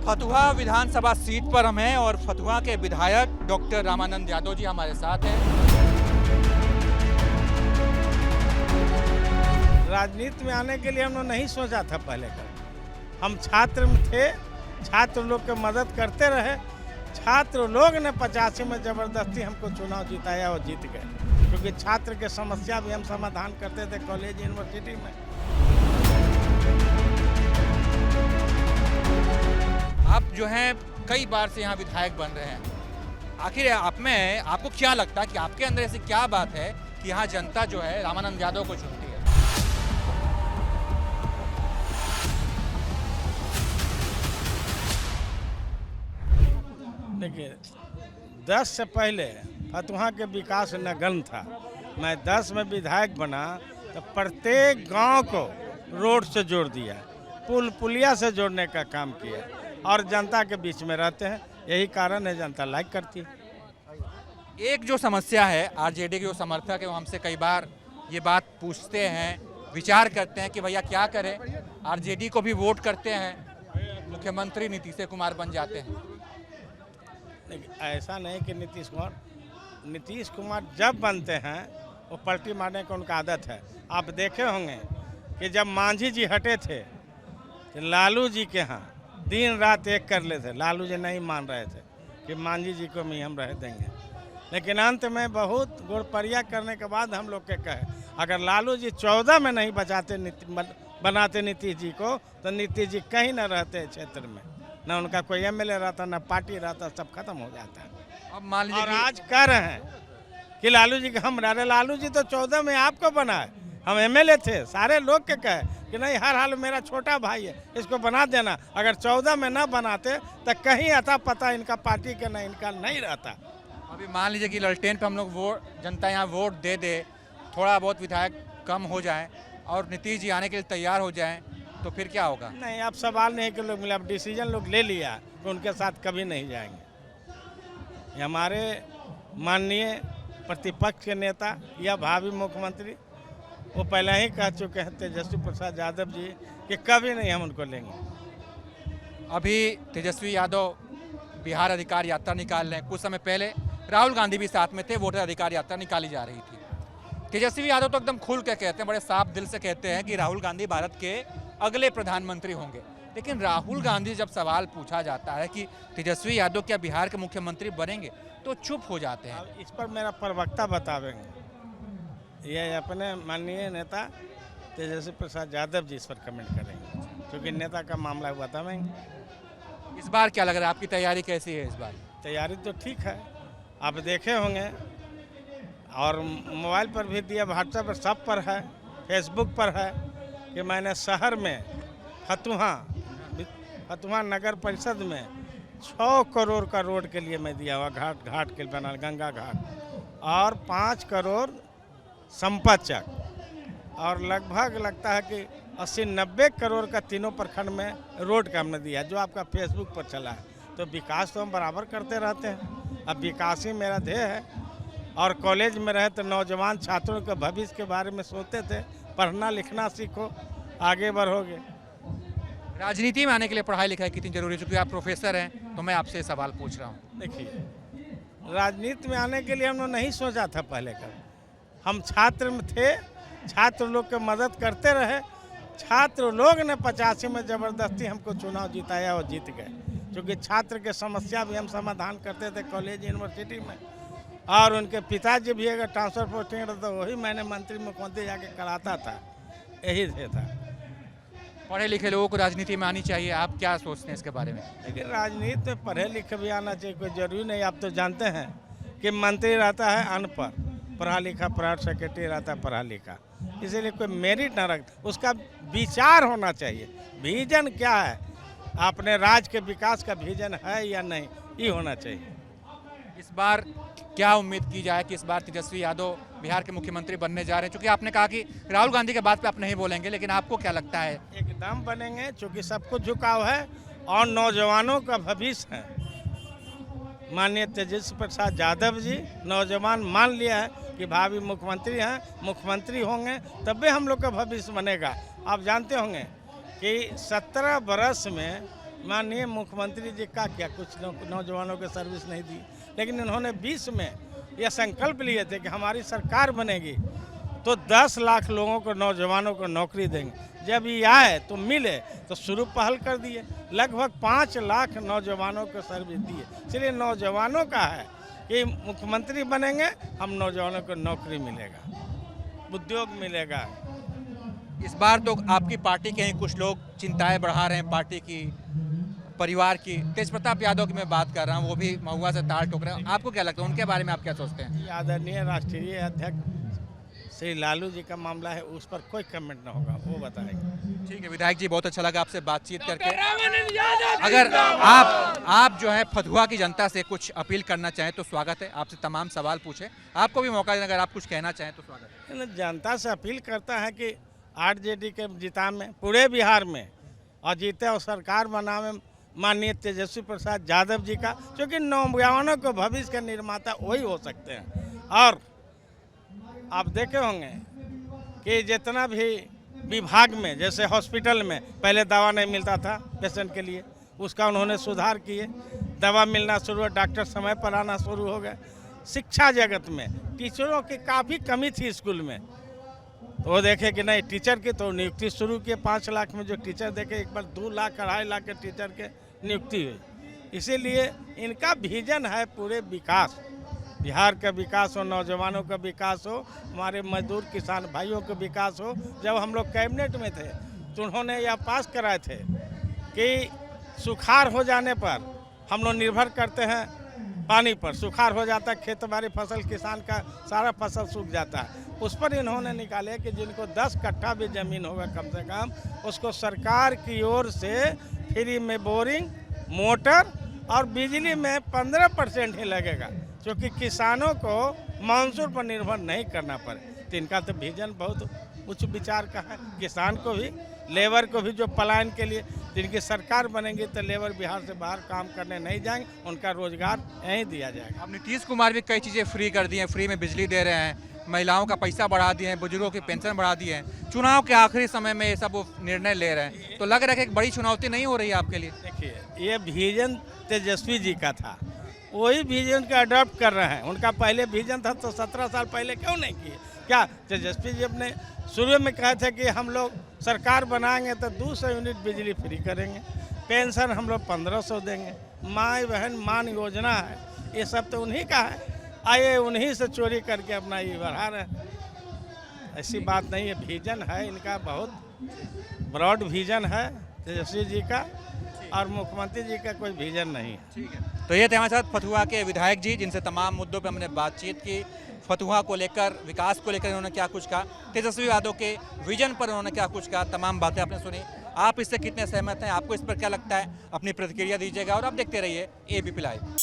फतुहा विधानसभा seat पर हम हैं और फतुहा के विधायक डॉक्टर रामानंद यादव जी हमारे साथ हैं। राजनीति में आने के लिए हम लोग नहीं सोचा था पहले का। हम छात्र में थे, छात्र लोग के मदद करते रहे। छात्र लोग ने 85 में जबरदस्ती हमको चुनाव जिताया और जीत गए, क्योंकि छात्र के समस्या भी हम समाधान करते थे कॉलेज यूनिवर्सिटी में। आप जो हैं कई बार से यहाँ विधायक बन रहे हैं, आखिर आपको क्या लगता है कि आपके अंदर ऐसी क्या बात है कि यहाँ जनता जो है रामानंद यादव को चुनती है? देखिए, 10 से पहले फतुहा के विकास नगण्य था। मैं 10 में विधायक बना तो प्रत्येक गांव को रोड से जोड़ दिया, पुल पुलिया से जोड़ने का काम किया और जनता के बीच में रहते हैं, यही कारण है जनता लाइक करती है। एक जो समस्या है, आरजेडी के जो समर्थक है वो हमसे कई बार ये बात पूछते हैं, विचार करते हैं कि भैया क्या करें, आरजेडी को भी वोट करते हैं, मुख्यमंत्री नीतीश कुमार बन जाते हैं। ऐसा नहीं कि नीतीश कुमार जब बनते हैं वो पलटी मारने की उनका आदत है। आप देखे होंगे कि जब मांझी जी हटे थे तो लालू जी के यहाँ दिन रात एक कर लेते। लालू जी नहीं मान रहे थे कि मांझी जी को भी हम रह देंगे, लेकिन अंत में बहुत गुड़परिया करने के बाद हम लोग के कहे, अगर लालू जी 14 में नहीं बनाते नीतीश जी को तो नीतीश जी कहीं न रहते क्षेत्र में, न उनका कोई एमएलए रहता, न पार्टी रहता, सब खत्म हो जाता है। अब मान लीजिए और आज कह रहे हैं कि लालू जी हम डाले, लालू जी तो 14 में आपको बनाए, हम एमएलए थे, सारे लोग के कहे कि नहीं हर हाल मेरा छोटा भाई है, इसको बना देना। अगर 14 में ना बनाते तो कहीं आता पता इनका पार्टी के नहीं इनका नहीं रहता। अभी मान लीजिए कि ललटेन पे हम लोग जनता यहाँ वोट दे दे, थोड़ा बहुत विधायक कम हो जाए और नीतीश जी आने के लिए तैयार हो जाएं, तो फिर क्या होगा? नहीं, अब सवाल नहीं कि लोग मिले, अब डिसीजन लोग ले लिया कि उनके साथ कभी नहीं जाएंगे। ये हमारे माननीय प्रतिपक्ष के नेता या भावी मुख्यमंत्री वो पहले ही कह चुके हैं, तेजस्वी प्रसाद यादव जी, कि कभी नहीं हम उनको लेंगे। अभी तेजस्वी यादव बिहार अधिकार यात्रा निकाल रहे हैं, कुछ समय पहले राहुल गांधी भी साथ में थे, वोटर अधिकार यात्रा निकाली जा रही थी। तेजस्वी यादव तो एकदम खुल के कहते हैं, बड़े साफ दिल से कहते हैं कि राहुल गांधी भारत के अगले प्रधानमंत्री होंगे, लेकिन राहुल गांधी जब सवाल पूछा जाता है कि तेजस्वी यादव क्या बिहार के मुख्यमंत्री बनेंगे तो चुप हो जाते हैं। इस पर मेरा प्रवक्ता बतावेंगे, ये अपने माननीय नेता तेजस्वी प्रसाद यादव जी इस पर कमेंट करेंगे, क्योंकि नेता का मामला बतावेंगे। इस बार क्या लग रहा है, आपकी तैयारी कैसी है? इस बार तैयारी तो ठीक है, आप देखे होंगे और मोबाइल पर भी दिया, व्हाट्सएप पर सब पर है, फेसबुक पर है कि मैंने शहर में फतुहा नगर परिषद में 6 करोड़ का रोड के लिए मैं दिया हुआ, घाट के बना, गंगा घाट, और 5 करोड़ संपत चक, और लगभग लगता है कि 80-90 करोड़ का तीनों प्रखंड में रोड का हमने दिया, जो आपका फेसबुक पर चला है। तो विकास तो हम बराबर करते रहते हैं, अब विकास ही मेरा ध्येय है। और कॉलेज में रहे तो नौजवान छात्रों के भविष्य के बारे में सोचते थे, पढ़ना लिखना सीखो, आगे बढ़ोगे। राजनीति में आने के लिए पढ़ाई लिखाई कितनी जरूरी है? चूंकि आप प्रोफेसर हैं तो मैं आपसे सवाल पूछ रहा हूँ। देखिए, राजनीति में आने के लिए हम लोग नहीं सोचा था पहले का। हम छात्र में थे, छात्र लोग के मदद करते रहे। छात्र लोग ने 85 में जबरदस्ती हमको चुनाव जिताया और जीत गए, क्योंकि छात्र के समस्या भी हम समाधान करते थे कॉलेज यूनिवर्सिटी में। और उनके पिताजी भी अगर ट्रांसफर पोस्टिंग रहता तो वही मैंने मंत्री मुख्यमंत्री जाके कराता था, यही था। पढ़े लिखे लोगों को राजनीति में आनी चाहिए, आप क्या सोचते हैं इसके बारे में? लेकिन राजनीति में पढ़े लिखे भी आना चाहिए, कोई जरूरी नहीं। आप तो जानते हैं कि मंत्री रहता है अनपढ़, पढ़ा लिखा प्राइवेट सेक्रेटरी रहता है पढ़ा लिखा, इसीलिए कोई मेरिट न रखता, उसका विचार होना चाहिए। विजन क्या है, अपने राज्य के विकास का विजन है या नहीं, ये होना चाहिए। इस बार क्या उम्मीद की जाए कि इस बार तेजस्वी यादव बिहार के मुख्यमंत्री बनने जा रहे हैं? क्योंकि आपने कहा कि राहुल गांधी के बात पे आप नहीं बोलेंगे, लेकिन आपको क्या लगता है? एकदम बनेंगे, क्योंकि सबको झुकाव है और नौजवानों का भविष्य है। माननीय तेजस्वी प्रसाद यादव जी नौजवान मान लिया है कि भावी मुख्यमंत्री हैं, मुख्यमंत्री होंगे तभी हम लोग का भविष्य बनेगा। आप जानते होंगे कि 17 बरस में माननीय मुख्यमंत्री जी का क्या कुछ नौजवानों को सर्विस नहीं दी, लेकिन इन्होंने 20 में यह संकल्प लिए थे कि हमारी सरकार बनेगी तो 10 लाख लोगों को, नौजवानों को नौकरी देंगे। जब ये आए तो मिले तो शुरू पहल कर दिए, लगभग 5 लाख नौजवानों को सर्विस दिए। इसलिए नौजवानों का है कि मुख्यमंत्री बनेंगे, हम नौजवानों को नौकरी मिलेगा, उद्योग मिलेगा। इस बार तो आपकी पार्टी के ही कुछ लोग चिंताएं बढ़ा रहे हैं पार्टी की, परिवार की। तेज प्रताप यादव की मैं बात कर रहा हूँ, वो भी महुआ से ताल ठोक रहे हैं। आपको क्या लगता है, उनके बारे में आप क्या सोचते हैं? आदरणीय राष्ट्रीय अध्यक्ष श्री लालू जी का मामला है, उस पर कोई कमेंट ना होगा, वो बताएंगे। ठीक है विधायक जी, बहुत अच्छा लगा आपसे बातचीत करके। अगर आप जो है फतुहा की जनता से कुछ अपील करना चाहें तो स्वागत है, आपसे तमाम सवाल पूछे, आपको भी मौका दें, अगर आप कुछ कहना चाहें तो स्वागत है। जनता से अपील करता है कि आरजेडी के जिता में पूरे बिहार में और जीते और सरकार बनावे माननीय तेजस्वी प्रसाद यादव जी का, क्योंकि नौजवानों को भविष्य के निर्माता वही हो सकते हैं। और आप देखे होंगे कि जितना भी विभाग में, जैसे हॉस्पिटल में पहले दवा नहीं मिलता था पेशेंट के लिए, उसका उन्होंने सुधार किए, दवा मिलना शुरू हुआ, डॉक्टर समय पर आना शुरू हो गए। शिक्षा जगत में टीचरों की काफ़ी कमी थी स्कूल में, तो वो देखे कि नहीं टीचर की, तो नियुक्ति शुरू किए। 5 लाख में जो टीचर देखे, एक बार 2 लाख 2.5 लाख के टीचर के नियुक्ति हुई। इसीलिए इनका विजन है पूरे विकास, बिहार का विकास हो, नौजवानों का विकास हो, हमारे मजदूर किसान भाइयों का विकास हो। जब हम लोग कैबिनेट में थे तो उन्होंने यह पास कराए थे कि सुखाड़ हो जाने पर, हम लोग निर्भर करते हैं पानी पर, सुखाड़ हो जाता है, खेती बाड़ी फसल, किसान का सारा फसल सूख जाता है। उस पर इन्होंने निकाले कि जिनको 10 कट्ठा भी ज़मीन होगा कम से कम, उसको सरकार की ओर से फ्री में बोरिंग, मोटर और बिजली में 15% ही लगेगा, क्योंकि किसानों को मानसून पर निर्भर नहीं करना पड़े। तो इनका तो विजन बहुत उच्च विचार का है। किसान को भी, लेबर को भी, जो पलायन के लिए जिनकी सरकार बनेगी तो लेबर बिहार से बाहर काम करने नहीं जाएंगे, उनका रोजगार यहीं दिया जाएगा। अब नीतीश कुमार भी कई चीज़ें फ्री कर दी हैं, फ्री में बिजली दे रहे हैं, महिलाओं का पैसा बढ़ा दिए हैं, बुजुर्गों की पेंशन बढ़ा दी है। चुनाव के आखिरी समय में ये सब वो निर्णय ले रहे हैं, तो लग रहा है कि एक बड़ी चुनौती नहीं हो रही है आपके लिए? देखिए, ये विजन तेजस्वी जी का था, वही विजन का अडॉप्ट कर रहे हैं। उनका पहले विजन था तो 17 साल पहले क्यों नहीं किए? क्या तेजस्वी जी अपने शुरू में कहे थे कि हम लोग सरकार बनाएंगे तो 200 यूनिट बिजली फ्री करेंगे, पेंशन हम लोग 1500 देंगे, माँ बहन मान योजना है, ये सब तो उन्हीं का है। आए उन्हीं से चोरी करके अपना ये बढ़ा रहे हैं। ऐसी बात नहीं है, विजन है इनका, बहुत ब्रॉड विजन है तेजस्वी जी का, और मुख्यमंत्री जी का कोई विजन नहीं है। ठीक है, तो ये थे हमारे साथ फतुहा के विधायक जी, जिनसे तमाम मुद्दों पर हमने बातचीत की। फतुहा को लेकर, विकास को लेकर उन्होंने क्या कुछ कहा, तेजस्वी यादव के विजन पर उन्होंने क्या कुछ कहा, तमाम बातें आपने सुनी। आप इससे कितने सहमत हैं, आपको इस पर क्या लगता है, अपनी प्रतिक्रिया दीजिएगा और आप देखते रहिए ABP लाइव।